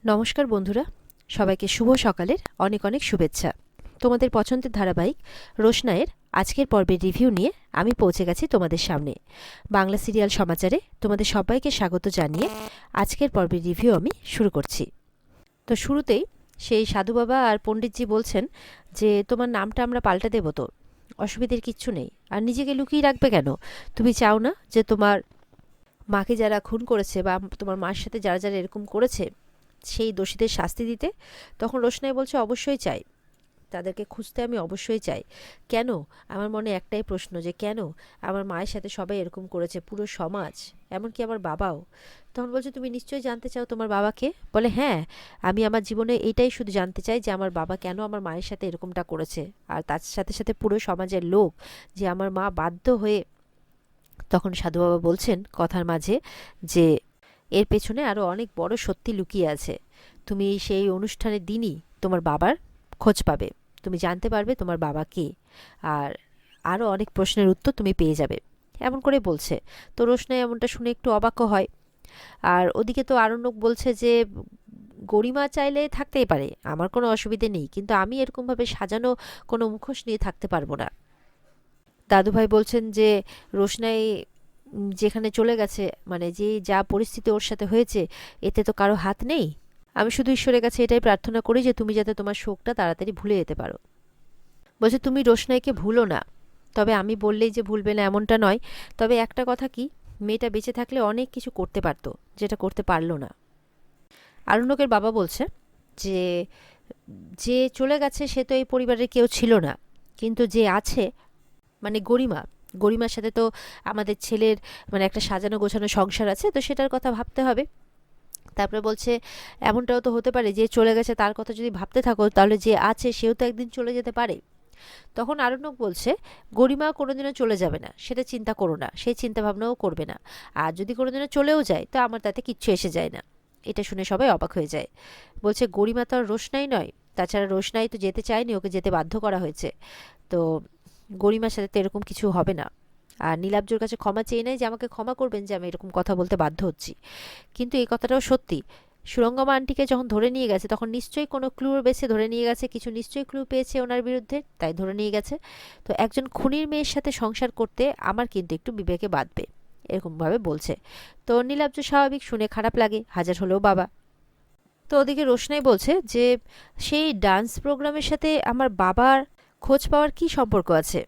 নমস্কার বন্ধুরা, সবাইকে শুভ সকালের অনেক অনেক শুভেচ্ছা। তোমাদের পছন্দের ধারাবাহিক রোশনাইয়ের আজকের পর্বের রিভিউ নিয়ে আমি পৌঁছে গেছি তোমাদের সামনে। বাংলা সিরিয়াল সমাচারে তোমাদের সবাইকে স্বাগত জানিয়ে আজকের পর্বের রিভিউ আমি শুরু করছি। তো শুরুতেই সেই সাধু বাবা আর পণ্ডিতজি বলছেন যে তোমার নামটা আমরা পাল্টে দেবো, তো অসুবিধের কিচ্ছু নেই। আর নিজেকে লুকিয়ে রাখবে কেন? তুমি চাও না যে তোমার মাকে যারা খুন করেছে বা তোমার মার সাথে যারা যারা এরকম করেছে সেই দোষীদের শাস্তি দিতে? তখন রোশনাই বলছে অবশ্যই চাই, তাদেরকে খুঁজতে আমি অবশ্যই চাই। কেন? আমার মনে একটাই প্রশ্ন, যে কেন আমার মায়ের সাথে সবাই এরকম করেছে, পুরো সমাজ, এমনকি আমার বাবাও। তখন বলছে তুমি নিশ্চয়ই জানতে চাও তোমার বাবাকে? বলে হ্যাঁ, আমি আমার জীবনে এইটাই শুধু জানতে চাই যে আমার বাবা কেন আমার মায়ের সাথে এরকমটা করেছে, আর তার সাথে সাথে পুরো সমাজের লোক, যে আমার মা বাধ্য হয়ে। তখন সাধু বাবা বলছেন কথার মাঝে যে এর পেছনে আরও অনেক বড় সত্যি লুকিয়ে আছে। তুমি সেই অনুষ্ঠানের দিনই তোমার বাবার খোঁজ পাবে, তুমি জানতে পারবে তোমার বাবা কে, আর আরও অনেক প্রশ্নের উত্তর তুমি পেয়ে যাবে, এমন করে বলছে। তো রোশনাই এমনটা শুনে একটু অবাকও হয়। আর ওদিকে তো আরণ্যক বলছে যে গরিমা চাইলে থাকতেই পারে, আমার কোনো অসুবিধে নেই, কিন্তু আমি এরকমভাবে সাজানো কোনো মুখোশ নিয়ে থাকতে পারবো না। দাদুভাই বলছেন যে রোশনাই যেখানে চলে গেছে, মানে যে যা পরিস্থিতি ওর সাথে হয়েছে, এতে তো কারো হাত নেই। আমি শুধু ঈশ্বরের কাছে এটাই প্রার্থনা করি যে তুমি যাতে তোমার শোকটা তাড়াতাড়ি ভুলে যেতে পারো। বলছে তুমি রোশনাইকে ভুলো না, তবে আমি বললেই যে ভুলবে না এমনটা নয়। তবে একটা কথা কি, মেয়েটা বেঁচে থাকলে অনেক কিছু করতে পারতো, যেটা করতে পারলো না। আরণ্যকের বাবা বলছে যে যে চলে গেছে সে তো এই পরিবারের কেউ ছিল না, কিন্তু যে আছে, মানে গরিমা, গরিমার সাথে তো আমাদের ছেলের মানে একটা সাজানো গোছানো সংসার আছে, তো সেটার কথা ভাবতে হবে। তারপরে বলছে এমনটাও তো হতে পারে যে চলে গেছে তার কথা যদি ভাবতে থাকো, তাহলে যে আছে সেও তো একদিন চলে যেতে পারে। তখন আরণ্যক বলছে গরিমা কোনোদিনও চলে যাবে না, সেটা চিন্তা করো না, সেই চিন্তা ভাবনাও করবে না। আর যদি কোনোদিনও চলেও যায় তো আমার তাতে কিচ্ছু এসে যায় না। এটা শুনে সবাই অবাক হয়ে যায়। বলছে গরিমা তো আর রোশনাই নয়, তাছাড়া রোশনাই তো যেতে চায়নি, ওকে যেতে বাধ্য করা হয়েছে। তো গরিমার সাথে তো এরকম কিছু হবে না। আর নীলাব্জর কাছে ক্ষমা চেয়ে নেয় যে আমাকে ক্ষমা করবেন যে আমি এরকম কথা বলতে বাধ্য হচ্ছি। কিন্তু এই কথাটাও সত্যি, সুরঙ্গমা আন্টিকে যখন ধরে নিয়ে গেছে তখন নিশ্চয়ই কোনো ক্লুর বেসে ধরে নিয়ে গেছে, কিছু নিশ্চয়ই ক্লু পেয়েছে ওনার বিরুদ্ধে, তাই ধরে নিয়ে গেছে। তো একজন খুনির মেয়ের সাথে সংসার করতে আমার কিন্তু একটু বিবেকে বাঁধবে, এরকমভাবে বলছে। তো নীলাব্জ স্বাভাবিক, শুনে খারাপ লাগে, হাজার হলেও বাবা। তো ওদিকে রোশনাই বলছে যে সেই ডান্স প্রোগ্রামের সাথে আমার বাবার খোঁজ পাওয়ার কি সম্পর্ক আছে?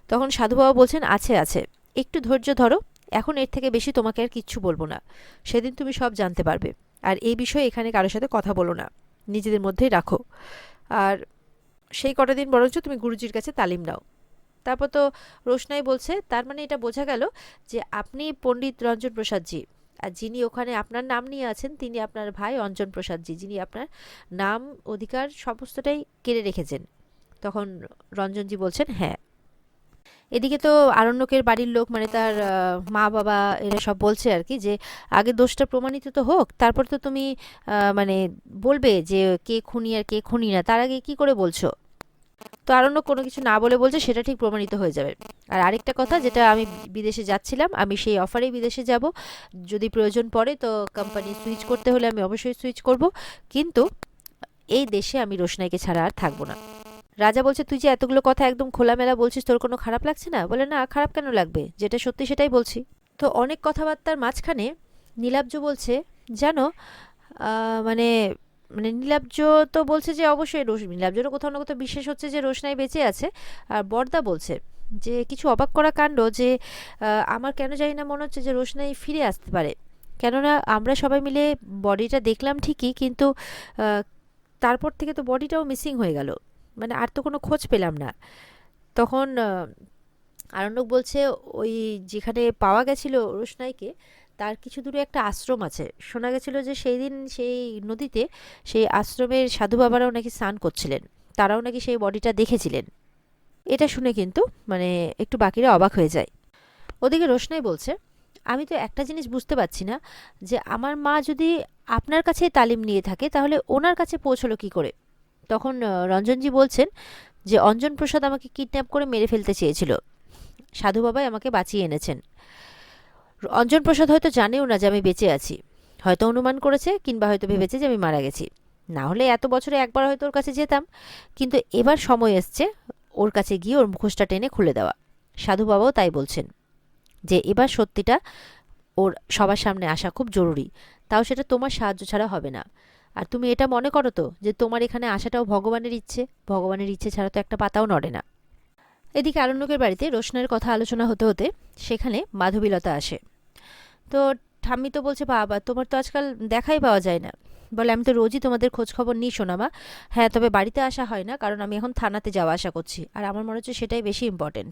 তখন সাধু বাবা বলছেন আছে আছে, একটু ধৈর্য ধরো, এখন এর থেকে বেশি তোমাকে আর কিচ্ছু বলবো না, সেদিন তুমি সব জানতে পারবে। আর এই বিষয়ে এখানে কারোর সাথে কথা বলো না, নিজেদের মধ্যেই রাখো। আর সেই কটা দিন বরঞ্চ তুমি গুরুজির কাছে তালিম নাও। তারপর তো রোশনাই বলছে তার মানে এটা বোঝা গেল যে আপনি পণ্ডিত রঞ্জন প্রসাদজি, আর যিনি ওখানে আপনার নাম নিয়ে আছেন তিনি আপনার ভাই অঞ্জন প্রসাদজি, যিনি আপনার নাম অধিকার সমস্তটাই কেড়ে রেখেছেন। তখন রঞ্জনজি বলছেন হ্যাঁ। এদিকে তো আরণ্যকের বাড়ির লোক, মানে তার মা বাবা, এরা সব বলছে আর কি যে আগে দোষটা প্রমাণিত তো হোক, তারপর তো তুমি মানে বলবে যে কে খুনি আর কে খুনি না, তার আগে কি করে বলছো? তো আরণ্যক কোনো কিছু না বলে বলছে সেটা ঠিক প্রমাণিত হয়ে যাবে। আর আরেকটা কথা, যেটা আমি বিদেশে যাচ্ছিলাম, আমি সেই অফারেই বিদেশে যাব, যদি প্রয়োজন পড়ে তো কোম্পানি সুইচ করতে হলে আমি অবশ্যই সুইচ করব, কিন্তু এই দেশে আমি রোশনাইকে ছাড়া আর থাকবো না। রাজা বলছে তুই যে এতগুলো কথা একদম খোলামেলা বলছিস, তোর কোনো খারাপ লাগছে না? বলে না, খারাপ কেন লাগবে, যেটা সত্যি সেটাই বলছি। তো অনেক কথাবার্তার মাঝখানে নীলাব্জ বলছে জানো, মানে মানে নীলাব্জ তো বলছে যে অবশ্যই নীলাব্জেরও কোথাও না কোথাও বিশ্বাস হচ্ছে যে রোশনাই বেঁচে আছে। আর বরদা বলছে যে কিছু অবাক করা কাণ্ড, যে আমার কেন জানি না মনে হচ্ছে যে রোশনাই ফিরে আসতে পারে। কেননা আমরা সবাই মিলে বডিটা দেখলাম ঠিকই, কিন্তু আহ, তারপর থেকে তো বডিটাও মিসিং হয়ে গেল, মানে আর তো কোনো খোঁজ পেলাম না। তখন আরণ্যক বলছে ওই যেখানে পাওয়া গেছিল রোশনাইকে, তার কিছু দূরে একটা আশ্রম আছে, শোনা গেছিল যে সেই দিন সেই নদীতে সেই আশ্রমের সাধু বাবারাও নাকি স্নান করছিলেন, তারাও নাকি সেই বডিটা দেখেছিলেন। এটা শুনে কিন্তু মানে একটু বাকিরা অবাক হয়ে যায়। ওদিকে রোশনাই বলছে আমি তো একটা জিনিস বুঝতে পারছি না, যে আমার মা যদি আপনার কাছে তালিম নিয়ে থাকে তাহলে ওনার কাছে পৌঁছলো কি করে? তখন রঞ্জনজি বলছেন যে অঞ্জন প্রসাদ আমাকে কিডন্যাপ করে মেরে ফেলতে চেয়েছিল, সাধু বাবাই আমাকে বাঁচিয়ে এনেছেন। অঞ্জন প্রসাদ হয়তো জানেও না যে আমি বেঁচে আছি। হয়তো অনুমান করেছে, কিংবা হয়তো ভেবেছে যে আমি মারা গেছি। না হলে এত বছরে একবার হয়তো ওর কাছে যেতাম, কিন্তু এবার সময় এসছে ওর কাছে গিয়ে ওর মুখোশটা টেনে খুলে দেওয়া। সাধু বাবাও তাই বলছেন, যে এবার সত্যিটা ওর সবার সামনে আসা খুব জরুরি, তাও সেটা তোমার সাহায্য ছাড়া হবে না। আর তুমি এটা মনে করো তো যে তোমার এখানে আসাটাও ভগবানের ইচ্ছে, ভগবানের ইচ্ছে ছাড়া তো একটা পাতাও নড়ে না। এদিকে আরণ্যকের বাড়িতে রোশনের কথা আলোচনা হতে হতে সেখানে মাধবীলতা আসে। তো ঠাম্মি তো বলছে, বাবা তোমার তো আজকাল দেখাই পাওয়া যায় না। বলে, আমি তো রোজই তোমাদের খোঁজ খবর নিই সোনামা। হ্যাঁ, তবে বাড়িতে আসা হয় না, কারণ আমি এখন থানাতে যাওয়া আসা করছি, আর আমার মনে হচ্ছে সেটাই বেশি ইম্পর্টেন্ট।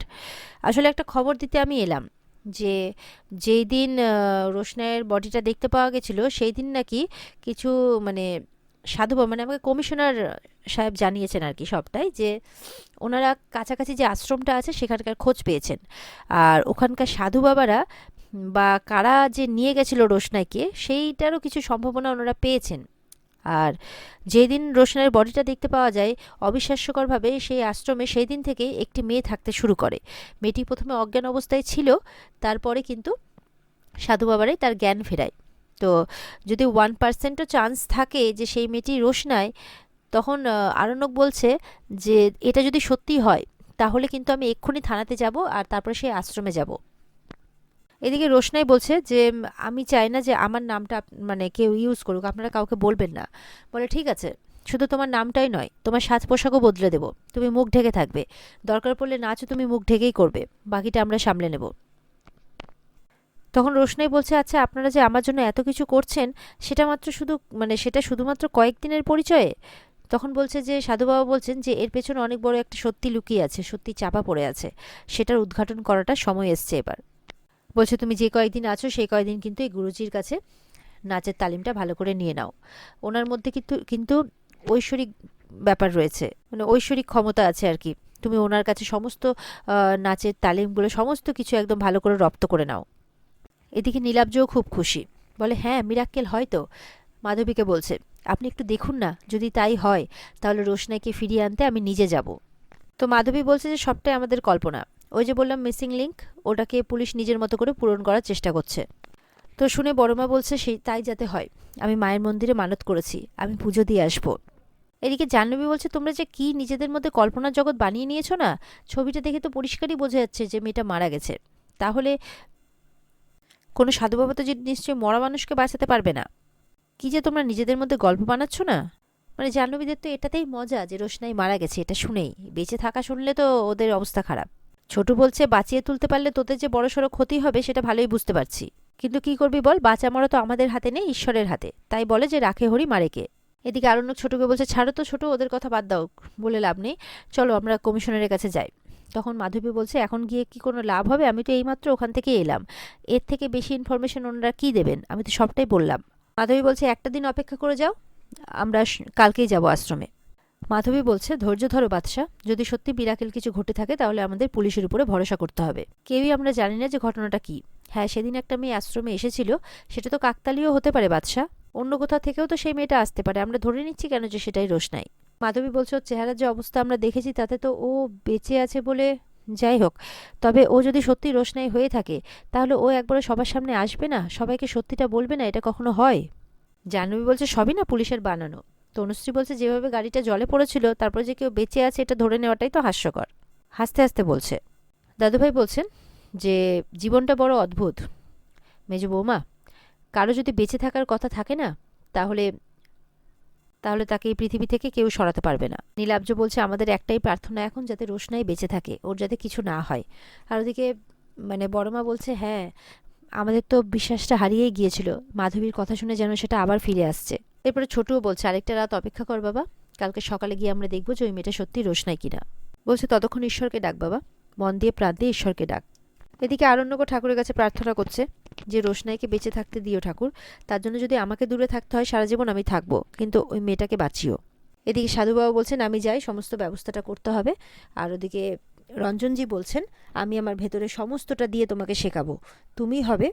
আসলে একটা খবর দিতে আমি এলাম, যে যেই দিন রোশনাইয়ের বডিটা দেখতে পাওয়া গেছিলো সেই দিন নাকি কিছু মানে সাধু বাবা, মানে আমাকে কমিশনার সাহেব জানিয়েছেন আর কি সবটাই, যে ওনারা কাছাকাছি যে আশ্রমটা আছে সেখানকার খোঁজ পেয়েছেন। আর ওখানকার সাধু বাবারা বা কারা যে নিয়ে গেছিল রোশনাইকে, সেইটারও কিছু সম্ভাবনা ওনারা পেয়েছেন। আর যেদিন রোশনাইয়ের বডিটা দেখতে পাওয়া যায়, অবিশ্বাস্যকরভাবে সেই আশ্রমে সেই দিন থেকেই একটি মেয়ে থাকতে শুরু করে। মেয়েটি প্রথমে অজ্ঞান অবস্থায় ছিল, তারপরে কিন্তু সাধু বাবারাই তার জ্ঞান ফেরায়। তো যদি 1%ও চান্স থাকে যে সেই মেয়েটি রোশনাই, তখন আরণ্যক বলছে যে এটা যদি সত্যি হয় তাহলে কিন্তু আমি এক্ষুনি থানাতে যাব, আর তারপরে সেই আশ্রমে যাব। এদিকে রোশনাই বলছে যে আমি চাই না যে আমার নামটা মানে কেউ ইউজ করুক, আপনারা কাউকে বলবেন না। বলে, ঠিক আছে, শুধু তোমার নামটাই নয়, তোমার সাজ পোশাকও বদলে দেবো, তুমি মুখ ঢেকে থাকবে, দরকার পড়লে নাচও তুমি মুখ ঢেকেই করবে, বাকিটা আমরা সামলে নেব। তখন রোশনাই বলছে, আচ্ছা আপনারা যে আমার জন্য এত কিছু করছেন, সেটা শুধুমাত্র কয়েকদিনের পরিচয়ে? তখন বলছে যে সাধু বাবা বলছেন যে এর পেছনে অনেক বড় একটা সত্যি লুকিয়ে আছে, সত্যি চাপা পড়ে আছে, সেটার উদ্ঘাটন করাটা সময় এসছে এবার। বলছে, তুমি যে কয়েকদিন আছো সেই কয়েকদিন কিন্তু এই গুরুজির কাছে নাচের তালিমটা ভালো করে নিয়ে নাও। ওনার মধ্যে কিন্তু কিন্তু ঐশ্বরিক ব্যাপার রয়েছে, মানে ঐশ্বরিক ক্ষমতা আছে আর কি। তুমি ওনার কাছে সমস্ত নাচের তালিমগুলো সমস্ত কিছু একদম ভালো করে রপ্ত করে নাও। এদিকে নীলাব্জও খুব খুশি, বলে, হ্যাঁ মিরাক্কেল হয়তো। মাধবীকে বলছে, আপনি একটু দেখুন না, যদি তাই হয় তাহলে রোশনাইকে ফিরিয়ে আনতে আমি নিজে যাব। তো মাধবী বলছে যে সবটাই আমাদের কল্পনা, ওই যে বললাম মিসিং লিংক, ওটাকে পুলিশ নিজের মতো করে পূরণ করার চেষ্টা করছে। তো শুনে বড়মা বলছে, সেই তাই যাতে হয়, আমি মায়ের মন্দিরে মানত করেছি, আমি পুজো দিয়ে আসবো। এদিকে জাহ্নবী বলছে, তোমরা যে কি নিজেদের মধ্যে কল্পনার জগৎ বানিয়ে নিয়েছো না, ছবিটা দেখে তো পরিষ্কারই বোঝা যাচ্ছে যে মেয়েটা মারা গেছে। তাহলে কোনো সাধু বাবা তো যে নিশ্চয়ই মরা মানুষকে বাঁচাতে পারবে না। কি যে তোমরা নিজেদের মধ্যে গল্প বানাচ্ছ না। মানে জাহ্নবীদের তো এটাতেই মজা যে রোশনাই মারা গেছে এটা শুনেই, বেঁচে থাকা শুনলে তো ওদের অবস্থা খারাপ। ছোট বলছে, বাঁচিয়ে তুলতে পারলে তোদের যে বড়সড় ক্ষতি হবে সেটা ভালোই বুঝতে পারছি, কিন্তু কি করবি বল, বাঁচা মরা তো আমাদের হাতে নেই, ঈশ্বরের হাতে, তাই বলে যে রাখে হরি মারেকে। এদিকে আরণ্যক ছোটকে বলছে, ছাড়ো তো ছোট, ওদের কথা বাদ দাও, বলে লাভ নেই, চলো আমরা কমিশনারের কাছে যাই। তখন মাধবী বলছে, এখন গিয়ে কি কোনো লাভ হবে, আমি তো এইমাত্র ওখান থেকে এলাম, এর থেকে বেশি ইনফরমেশন ওনারা কি দেবেন, আমি তো সবটাই বললাম। মাধবী বলছে, একটা দিন অপেক্ষা করে যাও, আমরা কালকেই যাব আশ্রমে। মাধবী বলছে, ধৈর্য ধরো বাদশা, যদি সত্যি মিরাকেল কিছু ঘটে থাকে তাহলে আমাদের পুলিশের উপরে ভরসা করতে হবে, কেউই আমরা জানি না যে ঘটনাটা কি। হ্যাঁ, সেদিন একটা মেয়ে আশ্রমে এসেছিল, সেটা তো কাকতালীয় হতে পারে বাদশা, অন্য কোথাও থেকেও তো সেই মেয়েটা আসতে পারে, আমরা ধরে নিচ্ছি কেন যে সেটাই রোশনাই। মাধবী বলছে, ওর চেহারার যে অবস্থা আমরা দেখেছি তাতে তো ও বেঁচে আছে বলে। যাই হোক, তবে ও যদি সত্যি রোশনাই হয়ে থাকে তাহলে ও একবারে সবার সামনে আসবে না, সবাইকে সত্যিটা বলবে না, এটা কখনো হয়? জাহ্নবী বলছে, সবই না পুলিশের বানানো। তনুশ্রী বলছে, যেভাবে গাড়িটা জলে পড়েছিল তারপরে যে কেউ বেঁচে আছে এটা ধরে নেওয়াটাই তো হাস্যকর। হাসতে হাসতে বলছে। দাদুভাই বলছেন যে জীবনটা বড় অদ্ভুত মেজ বৌমা, কারো যদি বেঁচে থাকার কথা থাকে না, তাহলে তাহলে তাকে এই পৃথিবী থেকে কেউ সরাতে পারবে না। নীলাব্জ বলছে, আমাদের একটাই প্রার্থনা এখন, যাতে রোশনাই বেঁচে থাকে, ওর যাতে কিছু না হয়। আর ওদিকে মানে বড়মা বলছে, হ্যাঁ আমাদের তো বিশ্বাসটা হারিয়েই গিয়েছিল, মাধবীর কথা শুনে যেন সেটা আবার ফিরে আসছে। এরপরে ছোটুও বলছে, আরেকটা রাত অপেক্ষা কর বাবা, কালকে সকালে গিয়ে আমরা দেখবো যে ওই মেয়েটা সত্যি রোশনাই কিনা। বলছে, ততক্ষণ ঈশ্বরকে ডাক বাবা, মন দিয়ে প্রাণ দিয়ে ঈশ্বরকে ডাক। এদিকে আরণ্যক ঠাকুরের কাছে প্রার্থনা করছে যে রোশনাইকে বেঁচে থাকতে দিও ঠাকুর, তার জন্য যদি আমাকে দূরে থাকতে হয় সারা জীবন আমি থাকবো, কিন্তু ওই মেয়েটাকে বাঁচিও। এদিকে সাধুবাবা বলছেন, আমি যাই, সমস্ত ব্যবস্থাটা করতে হবে। আর ওদিকে রঞ্জনজি বলছেন, আমি আমার ভেতরে সমস্তটা দিয়ে তোমাকে শেখাবো, তুমি হবে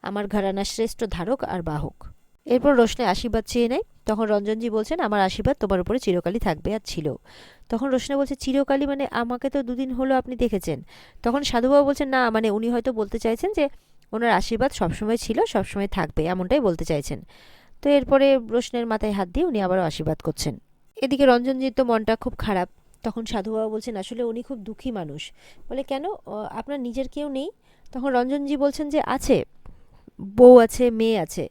আমার ঘরানার শ্রেষ্ঠ ধারক আর বাহক। এরপর রোশনাই আশীর্বাদ চেয়ে নেয়। তখন রঞ্জনজি বলছেন, আমার আশীর্বাদ তোমার উপরে চিরকালই থাকবে, আর ছিল। তখন রোশনাই বলছে, চিরকালই মানে আমাকে তো দুদিন হলো আপনি দেখেছেন। তখন সাধুবাবু বলছেন, না মানে উনি হয়তো বলতে চাইছেন যে ওনার আশীর্বাদ সবসময় ছিল, সবসময় থাকবে, এমনটাই বলতে চাইছেন। তো এরপরে রোশনের মাথায় হাত দিয়ে উনি আবারও আশীর্বাদ করছেন। এদিকে রঞ্জনজির তো মনটা খুব খারাপ। তখন সাধু বাবা বলছেন আসলে উনি খুব দুঃখী মানুষ। বলে কেন, আপনার নিজের কেউ নেই? তখন রঞ্জনজি বলছেন যে আছে, বউ আছে, মেয়ে আছে,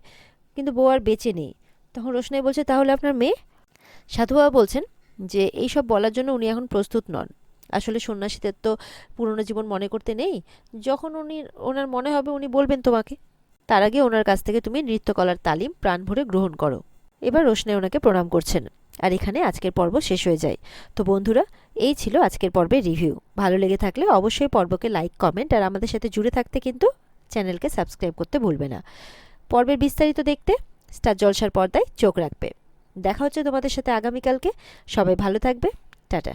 কিন্তু বউ আর বেঁচে নেই। তখন রোশনাই বলছে তাহলে আপনার মেয়ে? সাধু বাবা বলছেন যে এইসব বলার জন্য উনি এখন প্রস্তুত নন। আসলে সন্ন্যাসীদের তো পুরনো জীবন মনে করতে নেই। যখন ওনার মনে হবে উনি বলবেন তোমাকে। তার আগে ওনার কাছ থেকে তুমি নৃত্যকলার তালিম প্রাণ ভরে গ্রহণ করো। এবার রোশনাই ওনাকে প্রণাম করছেন। আর এখানে আজকের পর্ব শেষ হয়ে যায়। তো বন্ধুরা, এই ছিল আজকের পর্বের রিভিউ। ভালো লেগে থাকলে অবশ্যই পর্বকে লাইক, কমেন্ট আর আমাদের সাথে জুড়ে থাকতে কিন্তু চ্যানেলকে সাবস্ক্রাইব করতে ভুলবে না। পর্বের বিস্তারিত দেখতে স্টার জলসার পর্দায় চোখ রাখবে। দেখা হচ্ছে তোমাদের সাথে আগামীকালকে। সবাই ভালো থাকবে। টাটা।